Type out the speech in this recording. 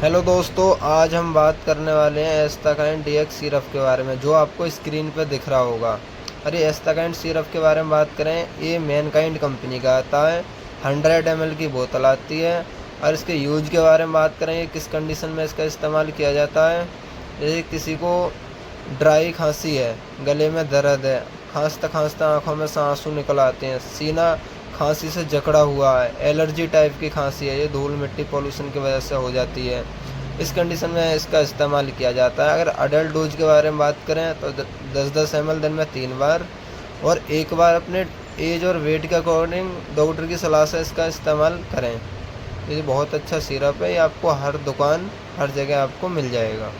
Hello दोस्तों, आज हम बात करने वाले हैं एस्टाकाइन डीएक्स सिरप के बारे में, जो आपको स्क्रीन पर दिख रहा होगा। अरे एस्टाकाइन सिरप के बारे में बात करें, ये मैनकाइंड कंपनी का आता है। 100 ml की बोतल आती है। और इसके यूज के बारे में बात करें, ये किस कंडीशन में इसका इस्तेमाल किया जाता है। जैसे किसी को ड्राई खांसी है, गले में दर्द है, खांसता खांसता आंखों में से आंसू निकल आते हैं, सीना खांसी से जकड़ा हुआ है, एलर्जी टाइप की खांसी है, ये धूल मिट्टी पोल्यूशन की वजह से हो जाती है। इस कंडीशन में इसका इस्तेमाल किया जाता है। अगर अडल्ट डोज के बारे में बात करें तो 10-10 ml दिन में 3 बार, और एक बार अपने एज और वेट के अकॉर्डिंग डॉक्टर की सलाह से इसका इस्तेमाल करें। ये बहुत अच्छा सिरप है, ये आपको हर दुकान हर जगह आपको मिल जाएगा।